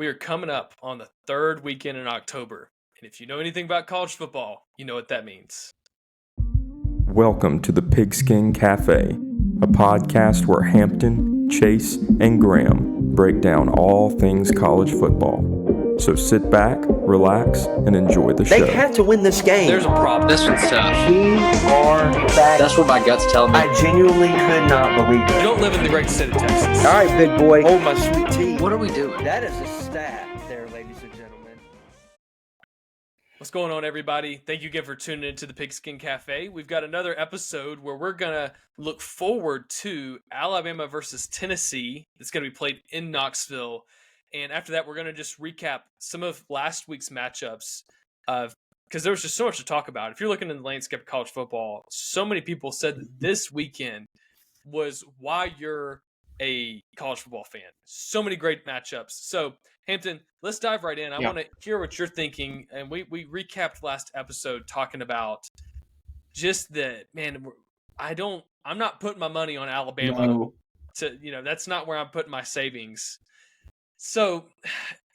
We are coming up on the third weekend in October. And if you know anything about college football, you know what that means. Welcome to the Pigskin Cafe, a podcast where Hampton, Chase, and Graham break down all things college football. So sit back, relax, and enjoy the show. They have to win this game. There's a problem. This one's tough. We are back. That's what my gut's telling me. I genuinely could not believe You it. don't live in the great state of Texas. All right, big boy. Hold my sweet tea. What are we doing? That is a stat there, ladies and gentlemen. What's going on, everybody? Thank you again for tuning into the Pigskin Cafe. We've got another episode where we're going to look forward to Alabama versus Tennessee. It's going to be played in Knoxville. And after that, we're going to just recap some of last week's matchups because there was just so much to talk about. If you're looking in the landscape of college football, so many people said that this weekend was why you're a college football fan. So many great matchups. So, Hampton, let's dive right in. I want to hear what you're thinking. And we recapped last episode talking about just the, man, I'm not putting my money on Alabama. No. That's not where I'm putting my savings. So,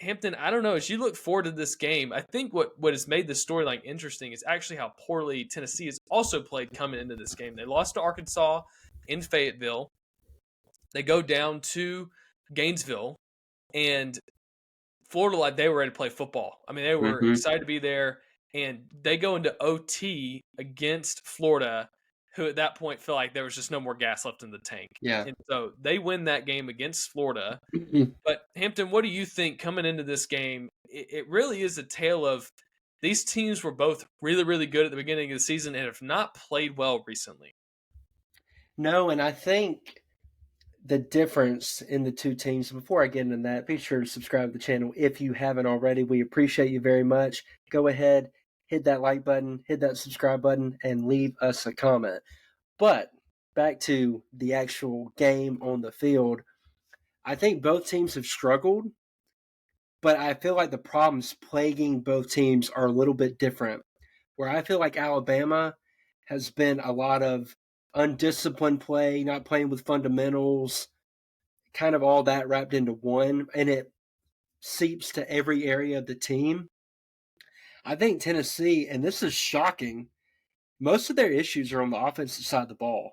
Hampton, I don't know. As you look forward to this game, I think what has made this storyline interesting is actually how poorly Tennessee has also played coming into this game. They lost to Arkansas in Fayetteville. They go down to Gainesville, and Florida, like, they were ready to play football. I mean, they were excited to be there, and they go into OT against Florida, who at that point felt like there was just no more gas left in the tank. Yeah. And so they win that game against Florida. But, Hampton, what do you think coming into this game? It really is a tale of these teams were both really, really good at the beginning of the season and have not played well recently. No, and I think the difference in the two teams, before I get into that, be sure to subscribe to the channel if you haven't already. We appreciate you very much. Go ahead, hit that like button, hit that subscribe button, and leave us a comment. But back to the actual game on the field, I think both teams have struggled, but I feel like the problems plaguing both teams are a little bit different. Where I feel like Alabama has been a lot of undisciplined play, not playing with fundamentals, kind of all that wrapped into one, and it seeps to every area of the team. I think Tennessee, and this is shocking, most of their issues are on the offensive side of the ball.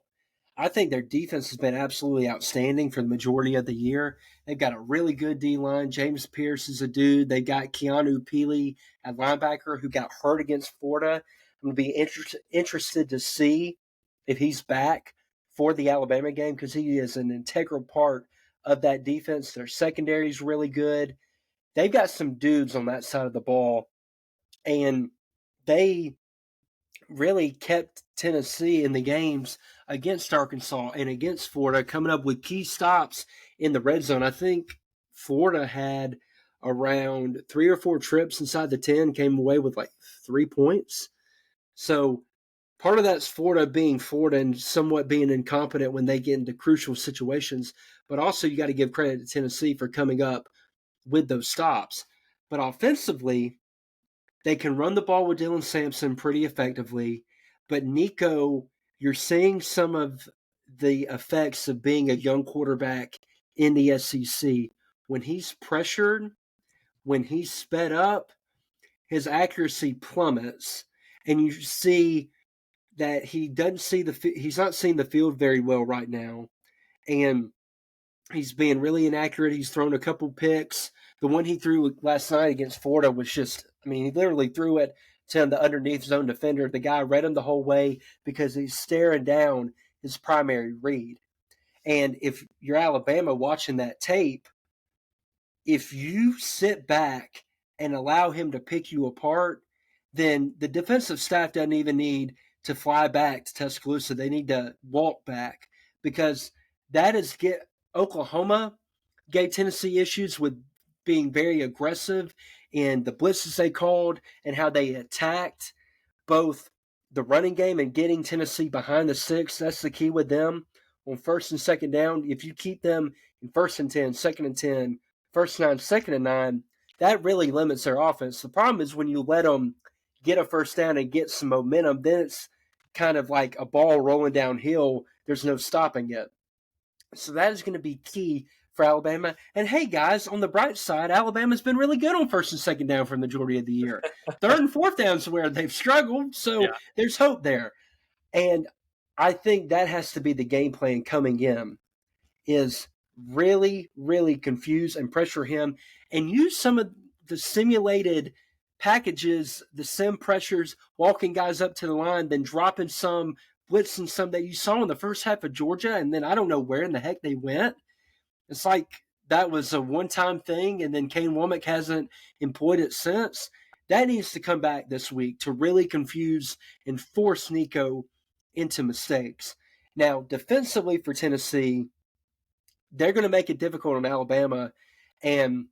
I think their defense has been absolutely outstanding for the majority of the year. They've got a really good D-line. James Pierce is a dude. They got Keanu Peely at linebacker who got hurt against Florida. I'm going to be interested to see if he's back for the Alabama game because he is an integral part of that defense. Their secondary is really good. They've got some dudes on that side of the ball, and they really kept Tennessee in the games against Arkansas and against Florida, coming up with key stops in the red zone. I think Florida had around 3 or 4 trips inside the 10, came away with like 3 points. So part of that's Florida being Florida and somewhat being incompetent when they get into crucial situations. But also you got to give credit to Tennessee for coming up with those stops. But offensively, they can run the ball with Dylan Sampson pretty effectively. But Nico, you're seeing some of the effects of being a young quarterback in the SEC. When he's pressured, when he's sped up, his accuracy plummets. And you see that he's not seeing the field very well right now. And he's being really inaccurate. He's thrown a couple picks. The one he threw last night against Florida was just, he literally threw it to the underneath zone defender. The guy read him the whole way because he's staring down his primary read. And if you're Alabama watching that tape, if you sit back and allow him to pick you apart, then the defensive staff doesn't even need to fly back to Tuscaloosa. They need to walk back because Oklahoma gave Tennessee issues with being very aggressive in the blitzes they called and how they attacked both the running game and getting Tennessee behind the 6. That's the key with them on first and second down. If you keep them in 1st and 10, 2nd and 10, 1st and 9, 2nd and 9, that really limits their offense. The problem is when you let them get a first down and get some momentum, then it's kind of like a ball rolling downhill. There's no stopping it. So that is going to be key for Alabama. And hey, guys, on the bright side, Alabama's been really good on first and second down for the majority of the year. Third and fourth downs where they've struggled, so Yeah. there's hope there. And I think that has to be the game plan coming in, is really, really confuse and pressure him and use some of the simulated packages, the sim pressures, walking guys up to the line, then dropping some, blitzing some that you saw in the first half of Georgia, and then I don't know where in the heck they went. It's like that was a one-time thing, and then Kane Womack hasn't employed it since. That needs to come back this week to really confuse and force Nico into mistakes. Now, defensively for Tennessee, they're going to make it difficult on Alabama, and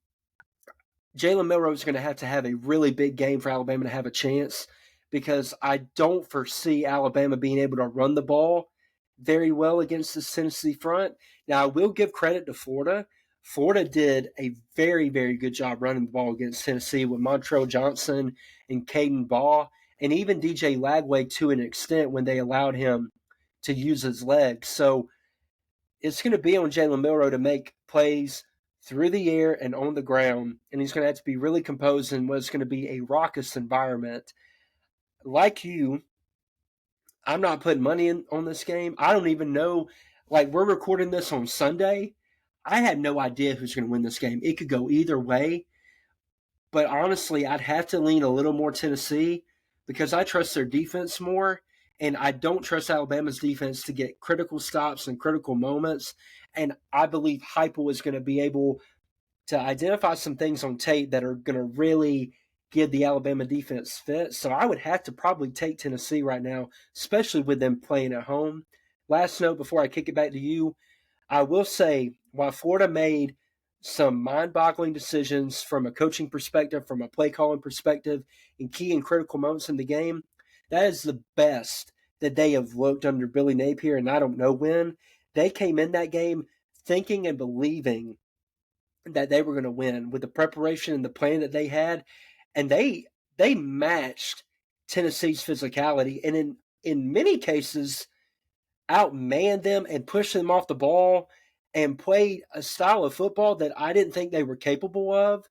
Jalen Milroe is going to have a really big game for Alabama to have a chance, because I don't foresee Alabama being able to run the ball very well against this Tennessee front. Now, I will give credit to Florida. Florida did a very, very good job running the ball against Tennessee with Montrell Johnson and Caden Baugh, and even DJ Lagway to an extent when they allowed him to use his legs. So it's going to be on Jalen Milroe to make plays through the air and on the ground, and he's going to have to be really composed in what's going to be a raucous environment. Like you, I'm not putting money in on this game. I don't even know. Like, we're recording this on Sunday. I had no idea who's going to win this game. It could go either way. But honestly, I'd have to lean a little more Tennessee because I trust their defense more. And I don't trust Alabama's defense to get critical stops and critical moments. And I believe Heupel is going to be able to identify some things on tape that are going to really give the Alabama defense fit. So I would have to probably take Tennessee right now, especially with them playing at home. Last note before I kick it back to you, I will say, while Florida made some mind-boggling decisions from a coaching perspective, from a play-calling perspective, in key and critical moments in the game, that is the best that they have looked under Billy Napier, and I don't know when. They came in that game thinking and believing that they were going to win with the preparation and the plan that they had, and they matched Tennessee's physicality, and in many cases outmanned them and pushed them off the ball and played a style of football that I didn't think they were capable of.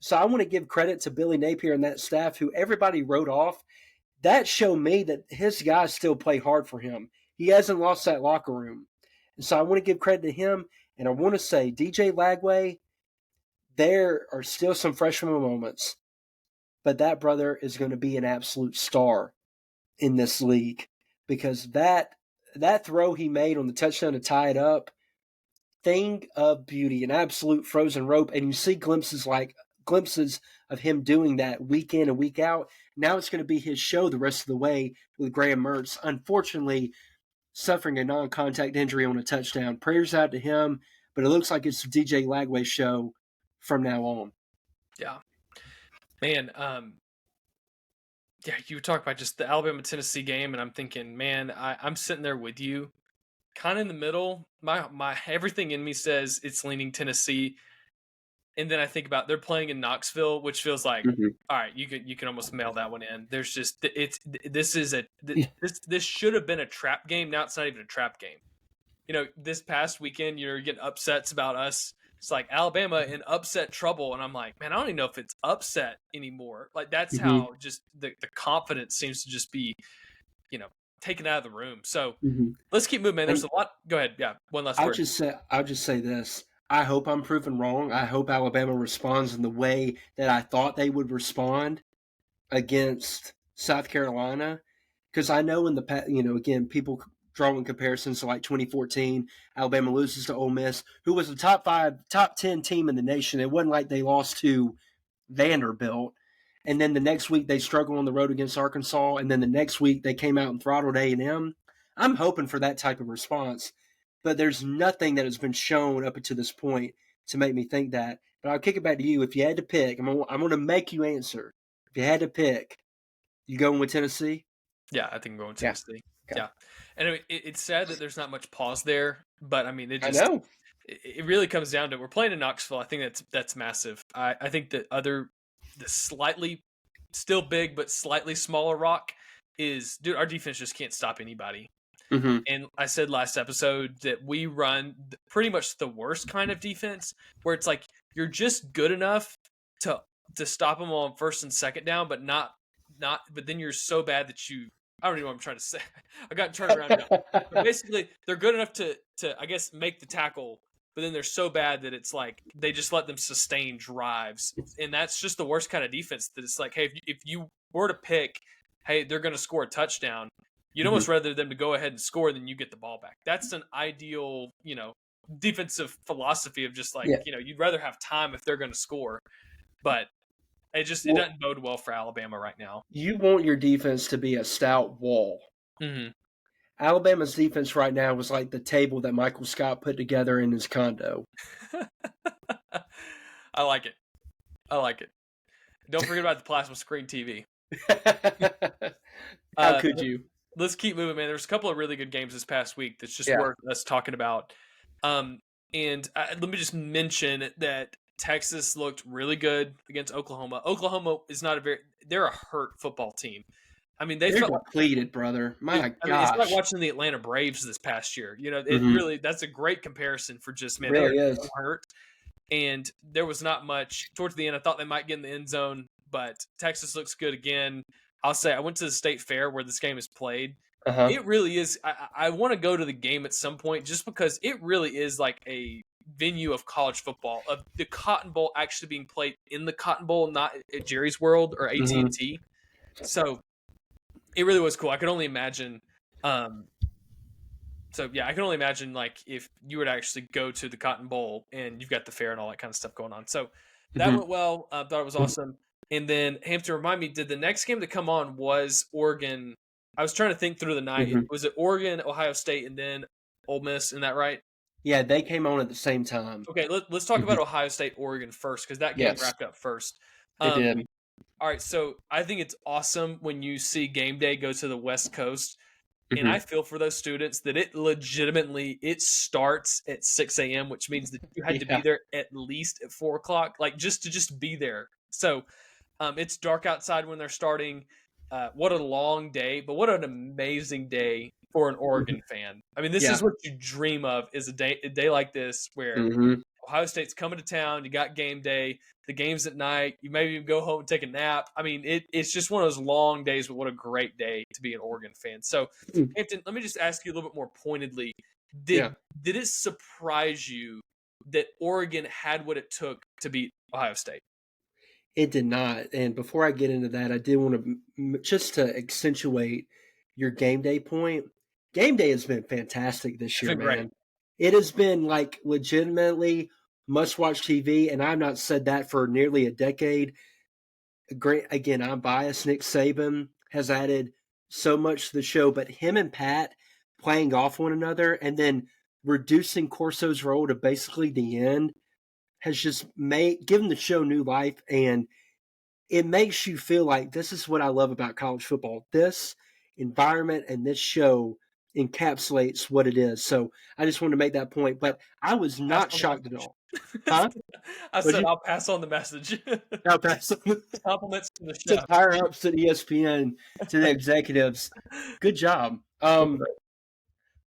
So I want to give credit to Billy Napier and that staff who everybody wrote off. That showed me that his guys still play hard for him. He hasn't lost that locker room. And so I want to give credit to him. And I want to say, DJ Lagway, there are still some freshman moments, but that brother is going to be an absolute star in this league, because that throw he made on the touchdown to tie it up, thing of beauty, an absolute frozen rope. And you see glimpses of him doing that week in and week out. Now it's going to be his show the rest of the way with Graham Mertz, unfortunately suffering a non-contact injury on a touchdown. Prayers out to him, but it looks like it's DJ Lagway's show from now on. Yeah. Man, yeah, you talk about just the Alabama-Tennessee game, and I'm thinking, man, I'm sitting there with you, kind of in the middle. My everything in me says it's leaning Tennessee, and then I think about they're playing in Knoxville, which feels like, all right, you can almost mail that one in. There's just this should have been a trap game. Now it's not even a trap game. You know, this past weekend you're getting upsets about us. It's like Alabama in upset trouble, and I'm like, man, I don't even know if it's upset anymore. Like, that's how just the confidence seems to just be, taken out of the room. So let's keep moving, man. There's a lot. Go ahead. Yeah, one last word. I'll just say this. I hope I'm proven wrong. I hope Alabama responds in the way that I thought they would respond against South Carolina, because I know in the past, again, people drawing comparisons to like 2014, Alabama loses to Ole Miss, who was a top 10 team in the nation. It wasn't like they lost to Vanderbilt, and then the next week they struggled on the road against Arkansas, and then the next week they came out and throttled A&M. I'm hoping for that type of response, but there's nothing that has been shown up to this point to make me think that. But I'll kick it back to you. If you had to pick, I'm going to make you answer. If you had to pick, you going with Tennessee? Yeah, I think I'm going with Tennessee. Yeah. And it's sad that there's not much pause there, but I mean, I know. It really comes down to, we're playing in Knoxville. I think that's massive. I think that the slightly still big but slightly smaller rock is, dude, our defense just can't stop anybody. Mm-hmm. And I said last episode that we run pretty much the worst kind of defense, where it's like you're just good enough to stop them on first and second down, but not. But then you're so bad that I don't even know what I'm trying to say. I got turned around now. But basically, they're good enough to I guess make the tackle, but then they're so bad that it's like they just let them sustain drives, and that's just the worst kind of defense. That it's like, hey, if you were to pick, hey, they're going to score a touchdown. You'd almost rather them to go ahead and score than you get the ball back. That's an ideal, defensive philosophy of just like, Yeah. you'd rather have time if they're going to score. But it doesn't bode well for Alabama right now. You want your defense to be a stout wall. Mm-hmm. Alabama's defense right now was like the table that Michael Scott put together in his condo. I like it. Don't forget about the plasma screen TV. How could you? Let's keep moving, man. There's a couple of really good games this past week that's just Yeah. worth us talking about. And let me just mention that Texas looked really good against Oklahoma. Oklahoma is not they're a hurt football team. I mean, They're felt depleted, brother. My I mean, it's like gosh. watching the Atlanta Braves this past year. It Mhm. really, that's a great comparison for just, man, Really they are is. so hurt. And there was not much towards the end. I thought they might get in the end zone, but Texas looks good again. I'll say I went to the state fair where this game is played. Uh-huh. It really is. I want to go to the game at some point just because it really is like a venue of college football, of the Cotton Bowl actually being played in the Cotton Bowl, not at Jerry's World or AT&T. So it really was cool. I could only imagine. So yeah, I can only imagine like if you were to actually go to the Cotton Bowl and you've got the fair and all that kind of stuff going on. So that went well. I thought it was awesome. And then Hampton, remind me, did the next game to come on was Oregon? I was trying to think through the night. Was it Oregon, Ohio State, and then Ole Miss? Isn't that right? Yeah, they came on at the same time. Okay, let's talk about Ohio State, Oregon first because that game wrapped up first. It did. All right, so I think it's awesome when you see game day go to the West Coast. And I feel for those students that it starts at 6 a.m., which means that you had to be there at least at 4 o'clock, like just to be there. So it's dark outside when they're starting. What a long day, but what an amazing day for an Oregon fan. I mean, this is what you dream of, is a day like this where Ohio State's coming to town. You got game day. The game's at night. You maybe even go home and take a nap. I mean, it's just one of those long days, but what a great day to be an Oregon fan. So, Hampton, let me just ask you a little bit more pointedly. Did it surprise you that Oregon had what it took to beat Ohio State? It did not. And before I get into that, I did want to, just to accentuate your game day point. Game day has been fantastic this year, man. Great. It has been like legitimately must-watch TV, and I've not said that for nearly a decade. Great, again, I'm biased. Nick Saban has added so much to the show, but him and Pat playing off one another and then reducing Corso's role to basically the end has just given the show new life, and it makes you feel like this is what I love about college football. This environment and this show encapsulates what it is. So I just wanted to make that point, but I was not shocked at all. Huh? I said I'll pass on the message. I'll pass on compliments to the show. To higher ups at ESPN, to the executives. Good job. On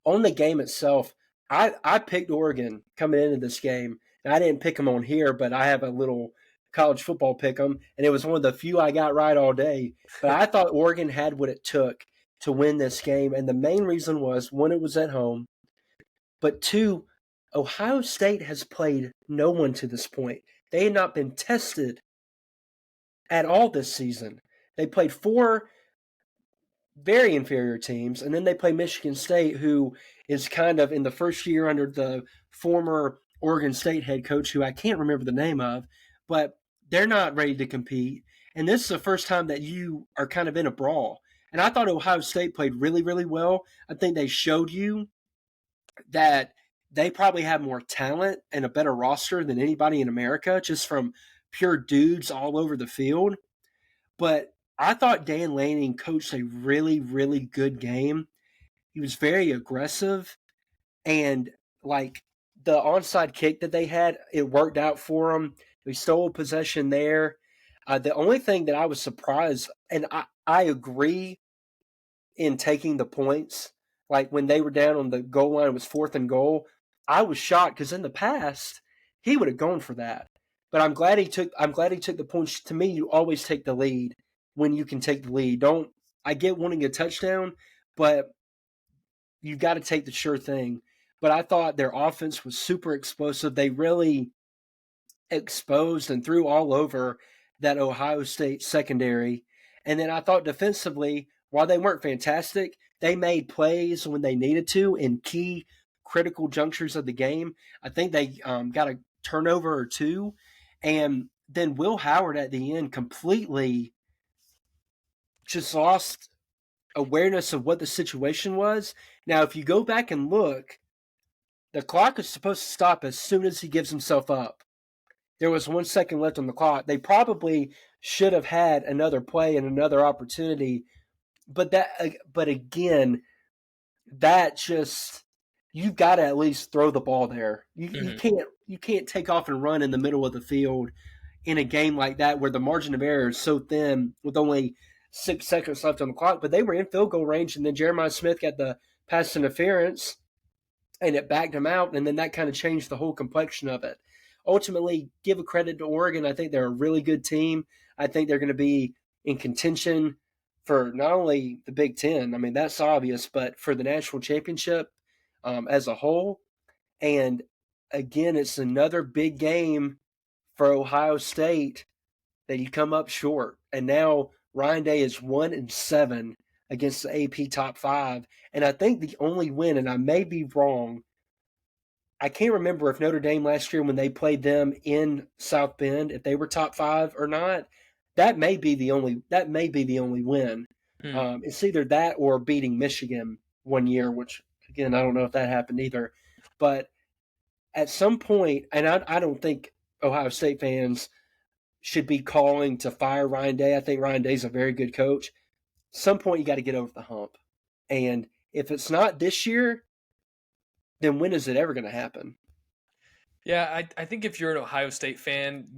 the game itself, I picked Oregon coming into this game. And I didn't pick them on here, but I have a little college football pick 'em, and it was one of the few I got right all day. But I thought Oregon had what it took to win this game, and the main reason was, one, it was at home, but two, Ohio State has played no one to this point. They had not been tested at all this season. They played 4 very inferior teams, and then they play Michigan State, who is kind of in the first year under the former Oregon State head coach, who I can't remember the name of, but they're not ready to compete. And this is the first time that you are kind of in a brawl. And I thought Ohio State played really, really well. I think they showed you that they probably have more talent and a better roster than anybody in America, just from pure dudes all over the field. But I thought Dan Lanning coached a really, really good game. He was very aggressive, and like the onside kick that they had, it worked out for them. They stole possession there. The only thing that I was surprised, and I agree in taking the points like when they were down on the goal line, it was 4th and goal. I was shocked because in the past he would have gone for that. But I'm glad he took the points. To me, you always take the lead when you can take the lead. Don't I get wanting a touchdown, but you got to take the sure thing. But I thought their offense was super explosive. They really exposed and threw all over that Ohio State secondary. And then I thought defensively, while they weren't fantastic, they made plays when they needed to in key critical junctures of the game. I think they got a turnover or two. And then Will Howard at the end completely just lost awareness of what the situation was. Now, if you go back and look, the clock is supposed to stop as soon as he gives himself up. There was 1 second left on the clock. They probably should have had another play and another opportunity, but again, that just you've got to at least throw the ball there. You can't take off and run in the middle of the field in a game like that where the margin of error is so thin with only 6 seconds left on the clock. But they were in field goal range, and then Jeremiah Smith got the pass interference, and it backed him out, and then that kind of changed the whole complexion of it. Ultimately, give a credit to Oregon. I think they're a really good team. I think they're going to be in contention for not only the Big Ten, I mean, that's obvious, but for the national championship as a whole. And again, it's another big game for Ohio State that you come up short. And now Ryan Day is 1-7 against the AP top 5. And I think the only win, and I may be wrong, I can't remember if Notre Dame last year when they played them in South Bend, if they were top 5 or not. That may be the only win. It's either that or beating Michigan one year, which again I don't know if that happened either. But at some point, and I don't think Ohio State fans should be calling to fire Ryan Day. I think Ryan Day's a very good coach. Some point you got to get over the hump, and if it's not this year, then when is it ever going to happen? Yeah, I think if you're an Ohio State fan,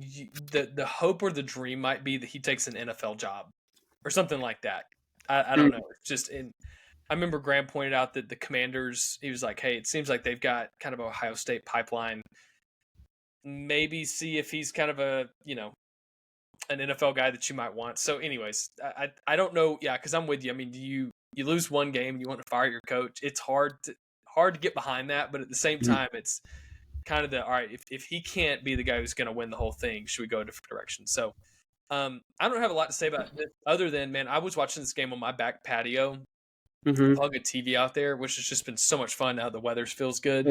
the hope or the dream might be that he takes an NFL job or something like that. I don't know. It's just I remember Graham pointed out that the Commanders, he was like, hey, it seems like they've got kind of an Ohio State pipeline. Maybe see if he's kind of an NFL guy that you might want. So anyways, I don't know. Yeah, because I'm with you. I mean, you lose one game, you want to fire your coach. It's hard to get behind that, but at the same time, it's kind of all right, if he can't be the guy who's going to win the whole thing, should we go a different direction? So I don't have a lot to say about this other than, man, I was watching this game on my back patio, plug a TV out there, which has just been so much fun now the weather feels good.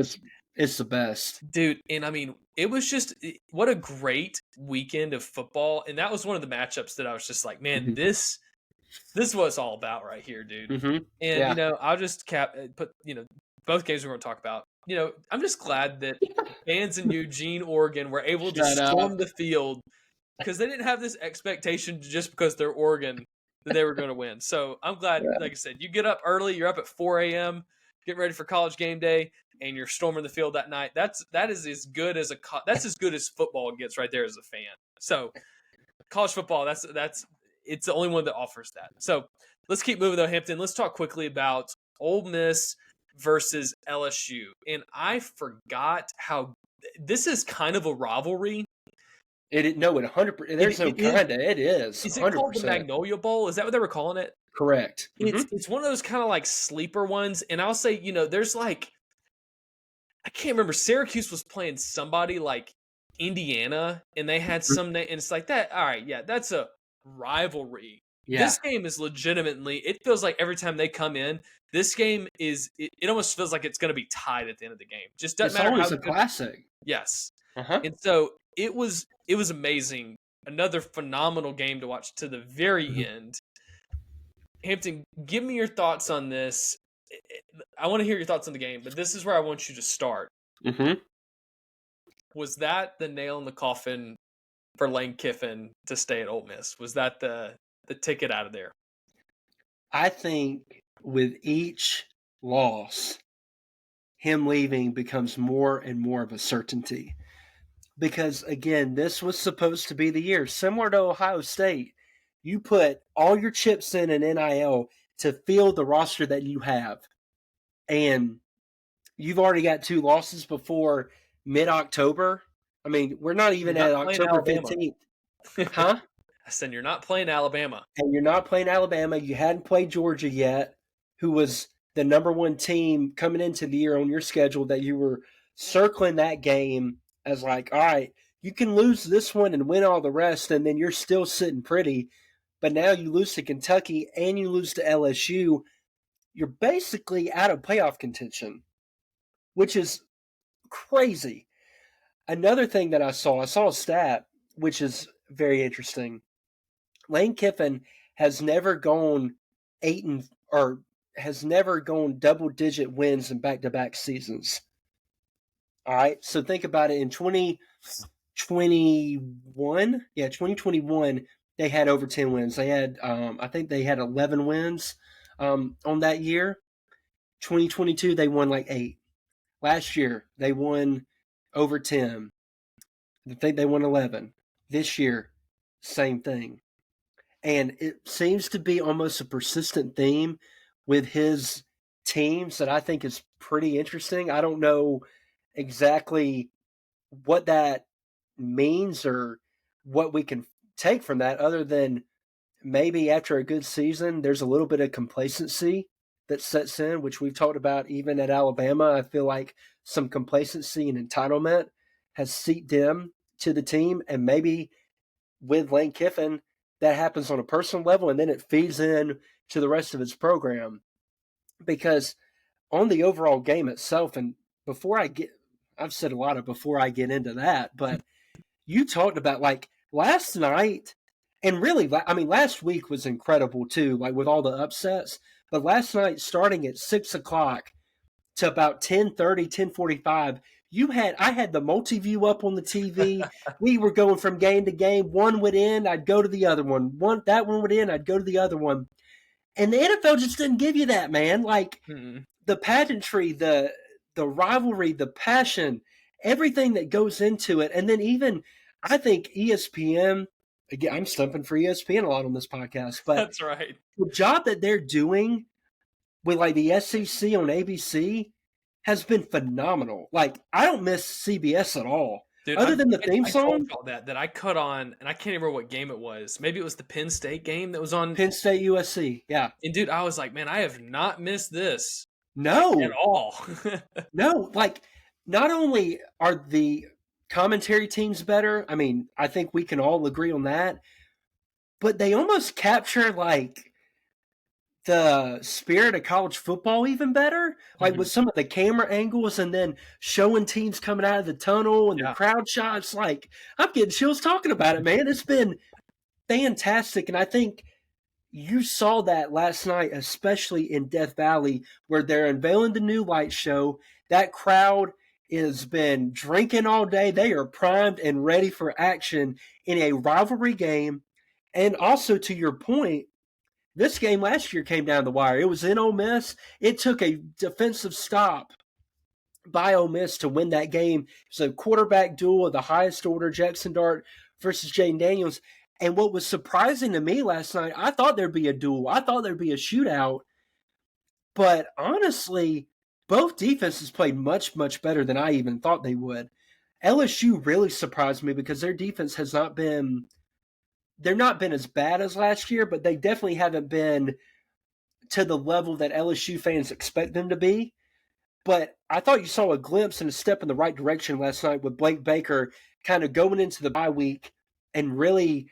It's the best. Dude, and I mean, it was just, what a great weekend of football, and that was one of the matchups that I was just like, man, this is what it's all about right here, dude. And, I'll just put, both games we're going to talk about. I'm just glad that fans in Eugene, Oregon were able to storm the field because they didn't have this expectation just because they're Oregon that they were going to win. So I'm glad, like I said, you get up early, you're up at 4 a.m., getting ready for college game day, and you're storming the field that night. That is as good as that's as good as football gets right there as a fan. So college football, it's the only one that offers that. So let's keep moving though, Hampton. Let's talk quickly about Ole Miss versus LSU. And I forgot how this is kind of a rivalry. It 100%. There's no kind of. It is. Is it 100%. Called the Magnolia Bowl? Is that what they were calling it? Correct. It's one of those kind of like sleeper ones. And I'll say, there's like, I can't remember. Syracuse was playing somebody like Indiana, and they had some name, and it's like that. All right, yeah, that's a rivalry. Yeah. This game is legitimately, it feels like every time they come in, this game is, it almost feels like it's going to be tied at the end of the game. Just doesn't matter. It's always a classic. Yes. And so it was amazing. Another phenomenal game to watch to the very end. Hampton, give me your thoughts on this. I want to hear your thoughts on the game, but this is where I want you to start. Was that the nail in the coffin for Lane Kiffin to stay at Ole Miss? Was that the ticket out of there? I think with each loss, him leaving becomes more and more of a certainty. Because, again, this was supposed to be the year. Similar to Ohio State, you put all your chips in an NIL to fill the roster that you have. and you've already got 2 losses before mid-October. I mean, we're not You're even not at playing October Alabama. 15th. Huh? I said you're not playing Alabama. And you're not playing Alabama. You hadn't played Georgia yet, who was the number 1 team coming into the year on your schedule that you were circling that game as like, all right, you can lose this one and win all the rest, and then you're still sitting pretty. But now you lose to Kentucky and you lose to LSU. You're basically out of playoff contention, which is crazy. Another thing that I saw a stat which is very interesting. Lane Kiffin has never gone 8 and or has never gone double digit wins in back to back seasons. All right, so think about it. In 2021, 2021, they had over 10 wins. They had, I think they had 11 wins on that year. 2022, they won like 8. Last year, they won over 10. I think they won 11. This year, same thing. And it seems to be almost a persistent theme with his teams that I think is pretty interesting. I don't know exactly what that means or what we can take from that other than maybe after a good season, there's a little bit of complacency that sets in, which we've talked about even at Alabama. I feel like some complacency and entitlement has seeped in to the team. And maybe with Lane Kiffin, that happens on a personal level and then it feeds in to the rest of his program. Because on the overall game itself, and I've said a lot of before I get into that, but you talked about like last night, and really, I mean, last week was incredible too, like with all the upsets. But last night, starting at 6 o'clock to about 10:30, 10:45, I had the multi-view up on the TV. We were going from game to game. One would end, I'd go to the other one. That one would end, I'd go to the other one. And the NFL just didn't give you that, man. Like the pageantry, the rivalry, the passion, everything that goes into it. And then even I think ESPN, again, I'm stumping for ESPN a lot on this podcast, but That's right. the job that they're doing with like the SEC on ABC has been phenomenal. Like I don't miss CBS at all. Dude, Other than the theme I song, told y'all that I cut on, and I can't remember what game it was. Maybe it was the Penn State game that was on. Penn State USC, yeah. And dude, I was like, man, I have not missed this No, at all. no. Like, not only are the commentary teams better, I mean, I think we can all agree on that, but they almost capture like the spirit of college football even better, like with some of the camera angles and then showing teams coming out of the tunnel and the crowd shots. Like I'm getting chills talking about it, man. It's been fantastic. And I think you saw that last night, especially in Death Valley, where they're unveiling the new light show. That crowd has been drinking all day. They are primed and ready for action in a rivalry game. And also, to your point, this game last year came down the wire. It was in Ole Miss. It took a defensive stop by Ole Miss to win that game. It was a quarterback duel of the highest order, Jackson Dart versus Jane Daniels. And what was surprising to me last night, I thought there'd be a duel. I thought there'd be a shootout. But honestly, both defenses played much, much better than I even thought they would. LSU really surprised me because their defense has not been – they're not been as bad as last year, but they definitely haven't been to the level that LSU fans expect them to be. But I thought you saw a glimpse and a step in the right direction last night with Blake Baker kind of going into the bye week and really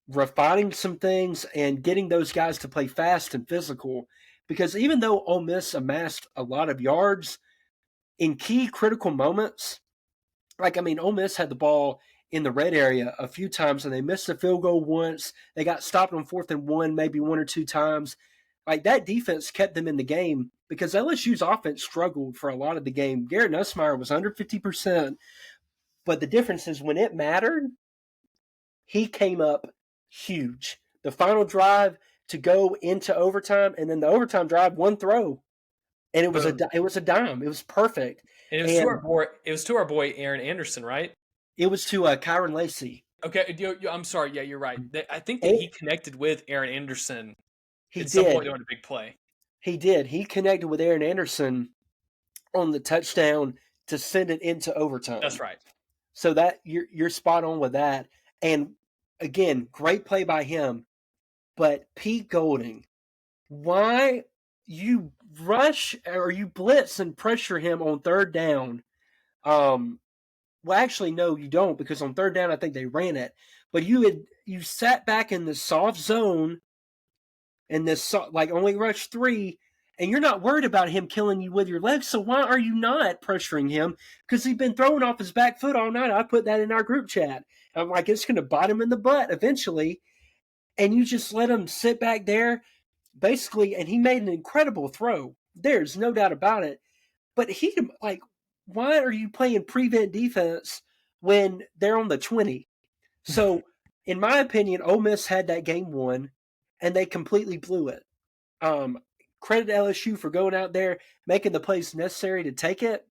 refining some things and getting those guys to play fast and physical. Because even though Ole Miss amassed a lot of yards in key critical moments, like, I mean, Ole Miss had the ball in the red area a few times and they missed a field goal once. They got stopped on 4th and 1 maybe 1 or 2 times. Like, that defense kept them in the game because LSU's offense struggled for a lot of the game. Garrett Nussmeier was under 50%, but the difference is when it mattered, he came up huge. The final drive to go into overtime, and then the overtime drive, one throw, and it was a dime. It was perfect. And it was to our boy Aaron Anderson, right? It was to Kyron Lacey. Okay, I'm sorry. Yeah, you're right. I think that he connected with Aaron Anderson He at some did. point doing a big play. He did. He connected with Aaron Anderson on the touchdown to send it into overtime. That's right. So that you're spot on with that. And again, great play by him. But Pete Golding, why you rush or you blitz and pressure him on third down? Well, actually, no, you don't, because on third down, I think they ran it. But you sat back in the soft zone and this like only rush 3, and you're not worried about him killing you with your legs. So why are you not pressuring him? Because he's been throwing off his back foot all night. I put that in our group chat. I'm like, it's going to bite him in the butt eventually. And you just let him sit back there, basically, and he made an incredible throw. There's no doubt about it. But why are you playing prevent defense when they're on the 20? So, in my opinion, Ole Miss had that game won, and they completely blew it. Credit LSU for going out there, making the plays necessary to take it.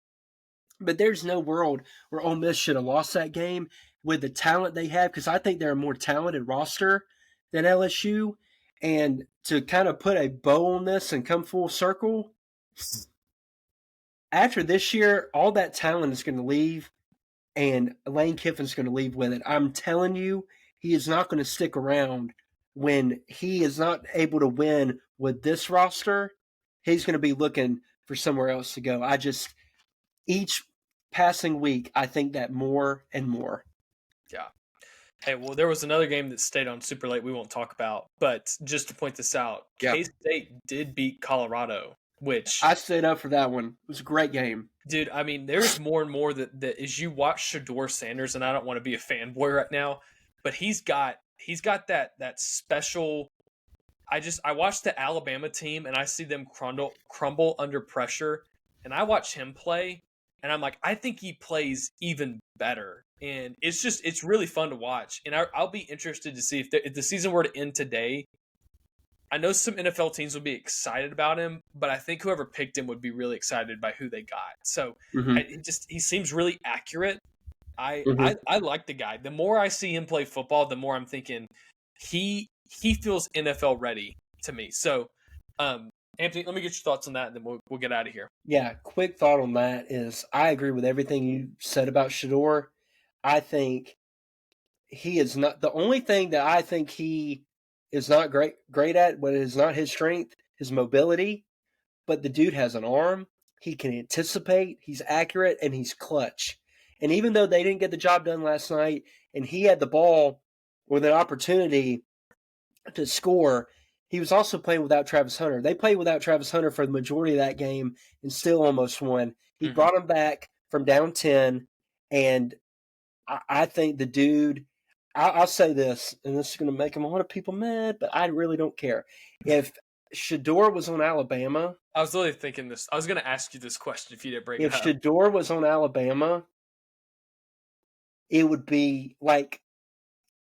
But there's no world where Ole Miss should have lost that game with the talent they have, because I think they're a more talented roster than LSU. And to kind of put a bow on this and come full circle, after this year, all that talent is going to leave, and Lane Kiffin's going to leave with it. I'm telling you, he is not going to stick around when he is not able to win with this roster. He's going to be looking for somewhere else to go. Each passing week, I think that more and more. Yeah. Hey, well, there was another game that stayed on super late we won't talk about, but just to point this out, K-State did beat Colorado, which I stayed up for that one. It was a great game. Dude, I mean, there's more and more that as you watch Shedeur Sanders, and I don't want to be a fanboy right now, but he's got that special. I watched the Alabama team and I see them crumble under pressure, and I watch him play, and I'm like, I think he plays even better, and it's really fun to watch, and I'll be interested to see if the season were to end today. I know some NFL teams would be excited about him, but I think whoever picked him would be really excited by who they got. So he seems really accurate. I like the guy. The more I see him play football, the more I'm thinking he feels NFL ready to me. So, Anthony, let me get your thoughts on that, and then we'll get out of here. Yeah, quick thought on that is I agree with everything you said about Shedeur. I think he is not the only thing that I think he is not great at, but it is not his strength, his mobility. But the dude has an arm. He can anticipate. He's accurate, and he's clutch. And even though they didn't get the job done last night, and he had the ball with an opportunity to score, he was also playing without Travis Hunter. They played without Travis Hunter for the majority of that game and still almost won. He brought him back from down 10, and I think the dude – I'll say this, and this is going to make a lot of people mad, but I really don't care. If Shedeur was on Alabama – I was literally thinking this. I was going to ask you this question if you didn't bring it up. If Shedeur was on Alabama, it would be like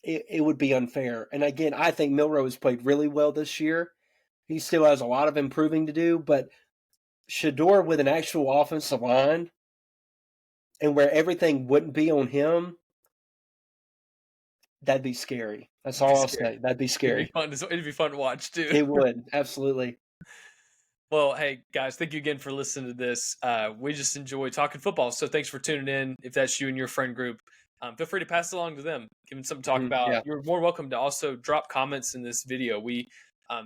it would be unfair. And again, I think Milroe has played really well this year. He still has a lot of improving to do, but Shedeur with an actual offensive line and where everything wouldn't be on him, that'd be scary. That's all I'll say. That'd be scary. It'd be fun to watch, too. It would, absolutely. Well, hey, guys, thank you again for listening to this. We just enjoy talking football, so thanks for tuning in. If that's you and your friend group, feel free to pass it along to them. Give them something to talk about. Yeah. You're more welcome to also drop comments in this video. We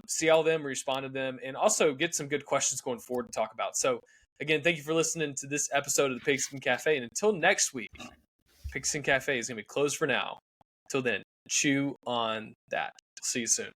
see all of them, respond to them, and also get some good questions going forward to talk about. So, again, thank you for listening to this episode of the Pigskin Cafe. And until next week, Pigskin Cafe is going to be closed for now. Till then, chew on that. See you soon.